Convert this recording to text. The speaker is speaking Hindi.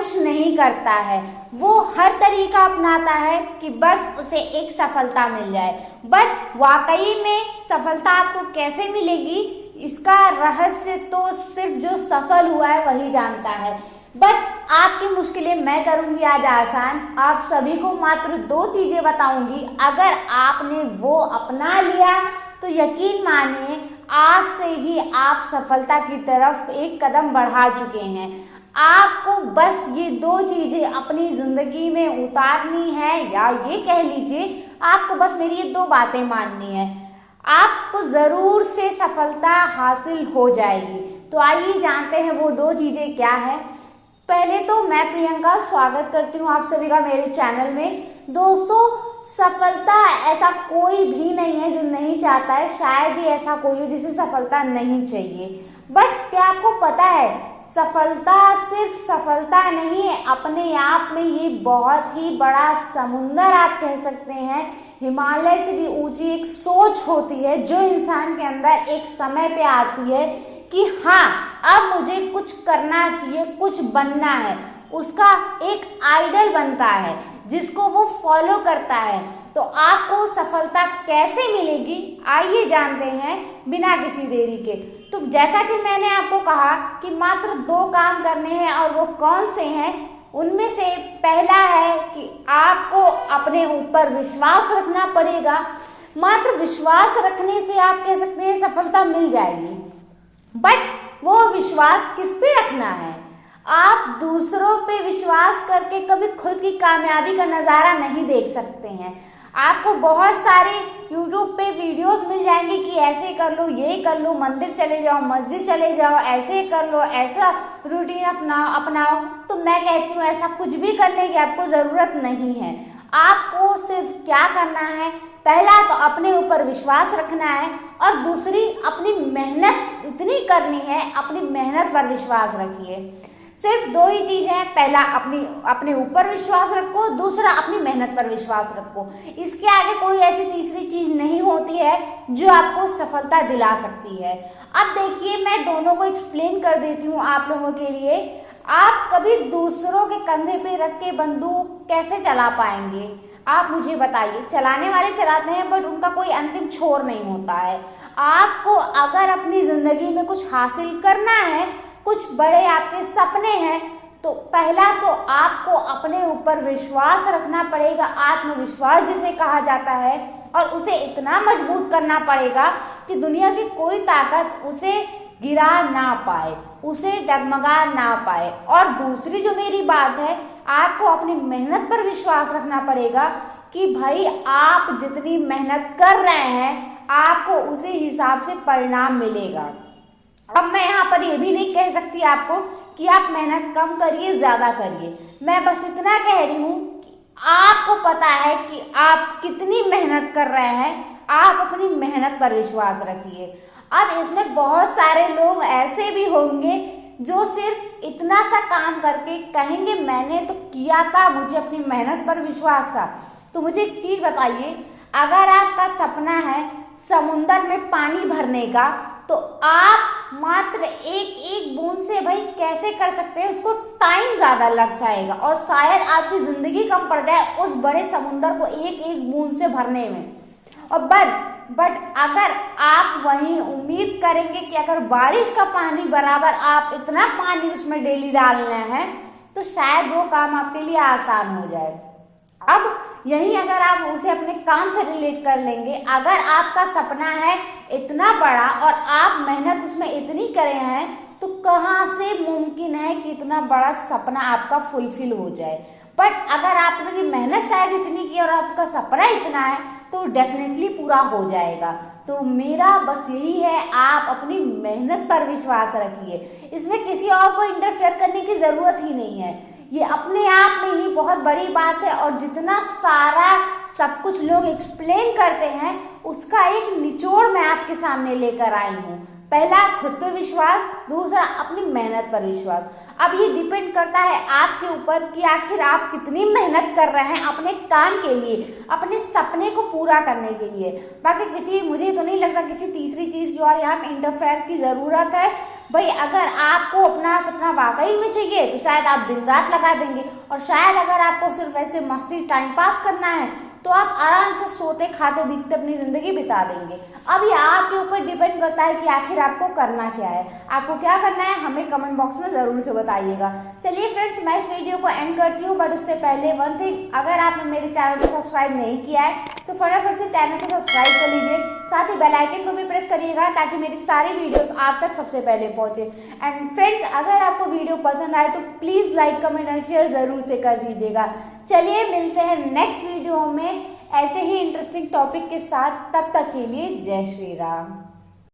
कुछ नहीं करता है, वो हर तरीका अपनाता है कि बस उसे एक सफलता मिल जाए। बट वाकई में सफलता आपको कैसे मिलेगी, इसका रहस्य तो सिर्फ जो सफल हुआ है वही जानता है। बट आपकी मुश्किलें मैं करूंगी आज आसान। आप सभी को मात्र 2 चीजें बताऊंगी, अगर आपने वो अपना लिया तो यकीन मानिए आज से ही आप सफलता की तरफ एक कदम बढ़ा चुके हैं। आपको बस ये 2 चीजें अपनी जिंदगी में उतारनी है, या ये कह लीजिए आपको बस मेरी ये 2 बातें माननी है, आपको जरूर से सफलता हासिल हो जाएगी। तो आइए जानते हैं वो 2 चीजें क्या है। पहले तो मैं प्रियंका स्वागत करती हूँ आप सभी का मेरे चैनल में। दोस्तों, सफलता ऐसा कोई भी नहीं है जो नहीं चाहता है, शायद ही ऐसा कोई है जिसे सफलता नहीं चाहिए। बट क्या आपको पता है, सफलता सिर्फ सफलता नहीं है, अपने आप में ये बहुत ही बड़ा समुंदर आप कह सकते हैं, हिमालय से भी ऊंची एक सोच होती है जो इंसान के अंदर एक समय पे आती है कि हाँ अब मुझे कुछ करना चाहिए, कुछ बनना है। उसका एक आइडल बनता है जिसको वो फॉलो करता है। तो आपको सफलता कैसे मिलेगी, आइए जानते हैं बिना किसी देरी के। तो जैसा कि मैंने आपको कहा कि मात्र 2 काम करने हैं, और वो कौन से हैं, उनमें से पहला है कि आपको अपने ऊपर विश्वास रखना पड़ेगा। मात्र विश्वास रखने से आप कह सकते हैं सफलता मिल जाएगी। बट वो विश्वास किस पे रखना है? आप दूसरों पे विश्वास करके कभी खुद की कामयाबी का नज़ारा नहीं देख सकते हैं। आपको बहुत सारे YouTube पे वीडियोस मिल जाएंगे कि ऐसे कर लो, ये कर लो, मंदिर चले जाओ, मस्जिद चले जाओ, ऐसे कर लो, ऐसा रूटीन अपनाओ। तो मैं कहती हूँ ऐसा कुछ भी करने की आपको ज़रूरत नहीं है। आपको सिर्फ क्या करना है, पहला तो अपने ऊपर विश्वास रखना है, और दूसरी अपनी मेहनत इतनी करनी है, अपनी मेहनत पर विश्वास रखिए। सिर्फ 2 ही चीज है, पहला अपने ऊपर विश्वास रखो, दूसरा अपनी मेहनत पर विश्वास रखो। इसके आगे कोई ऐसी तीसरी चीज नहीं होती है जो आपको सफलता दिला सकती है। अब देखिए, मैं दोनों को एक्सप्लेन कर देती हूँ आप लोगों के लिए। आप कभी दूसरों के कंधे पे रख के बंदूक कैसे चला पाएंगे, आप मुझे बताइए। चलाने वाले चलाते हैं, बट उनका कोई अंतिम छोर नहीं होता है। आपको अगर अपनी जिंदगी में कुछ हासिल करना है, कुछ बड़े आपके सपने हैं, तो पहला तो आपको अपने ऊपर विश्वास रखना पड़ेगा, आत्मविश्वास जिसे कहा जाता है, और उसे इतना मजबूत करना पड़ेगा कि दुनिया की कोई ताकत उसे गिरा ना पाए, उसे डगमगा ना पाए। और दूसरी जो मेरी बात है, आपको अपनी मेहनत पर विश्वास रखना पड़ेगा कि भाई आप जितनी मेहनत कर रहे हैं आपको उसी हिसाब से परिणाम मिलेगा। अब मैं यहाँ पर ये भी नहीं कह सकती आपको कि आप मेहनत कम करिए, ज्यादा करिए। मैं बस इतना कह रही हूँ कि आपको पता है कि आप कितनी मेहनत कर रहे हैं, आप अपनी मेहनत पर विश्वास रखिए। अब इसमें बहुत सारे लोग ऐसे भी होंगे जो सिर्फ इतना सा काम करके कहेंगे मैंने तो किया था, मुझे अपनी मेहनत पर विश्वास था। तो मुझे एक चीज बताइए, अगर आपका सपना है समुंदर में पानी भरने का, तो आप मात्र एक बूंद से भाई कैसे कर सकते हैं, उसको टाइम ज्यादा लग जाएगा, और शायद आपकी जिंदगी कम पड़ जाए उस बड़े समुंदर को एक बूंद से भरने में। और बट अगर आप वहीं उम्मीद करेंगे कि अगर बारिश का पानी बराबर आप इतना पानी उसमें डेली डालना है, तो शायद वो काम आपके लिए आसान हो जाए। अब यही अगर आप उसे अपने काम से रिलेट कर लेंगे, अगर आपका सपना है इतना बड़ा और आप मेहनत उसमें इतनी करे हैं, तो कहाँ से मुमकिन है कि इतना बड़ा सपना आपका फुलफिल हो जाए। बट अगर आपने मेहनत शायद इतनी की और आपका सपना इतना है, तो डेफिनेटली पूरा हो जाएगा। तो मेरा बस यही है, आप अपनी मेहनत पर विश्वास रखिए। इसमें किसी और को इंटरफेयर करने की जरूरत ही नहीं है। ये अपने आप में ही बहुत बड़ी बात है, और जितना सारा सब कुछ लोग एक्सप्लेन करते हैं उसका एक निचोड़ मैं आपके सामने लेकर आई हूँ। पहला खुद पे विश्वास, दूसरा अपनी मेहनत पर विश्वास। अब ये डिपेंड करता है आपके ऊपर कि आखिर आप कितनी मेहनत कर रहे हैं अपने काम के लिए, अपने सपने को पूरा करने के लिए। बाकी मुझे तो नहीं लगता किसी तीसरी चीज की और यहाँ पे इंटरफेयर की जरूरत है। भाई अगर आपको अपना सपना वाकई में चाहिए तो शायद आप दिन रात लगा देंगे, और शायद अगर आपको सिर्फ ऐसे मस्ती टाइम पास करना है तो आप आराम से सोते खाते बीतते अपनी जिंदगी बिता देंगे। अब ये आपके ऊपर डिपेंड करता है कि आखिर आपको करना क्या है। आपको क्या करना है हमें कमेंट बॉक्स में जरूर से बताइएगा। चलिए फ्रेंड्स, मैं इस वीडियो को एंड करती हूँ, बट उससे पहले वन थिंग, अगर आपने मेरे चैनल को सब्सक्राइब नहीं किया है तो फटाफट से चैनल को सब्सक्राइब कर लीजिए, साथ ही बेल आइकन को भी प्रेस करिएगा ताकि मेरी सारी वीडियोस आप तक सबसे पहले पहुंचे। एंड फ्रेंड्स, अगर आपको वीडियो पसंद आए तो प्लीज लाइक कमेंट और शेयर जरूर से कर दीजिएगा। चलिए मिलते हैं नेक्स्ट वीडियो में ऐसे ही इंटरेस्टिंग टॉपिक के साथ, तब तक के लिए जय श्री राम।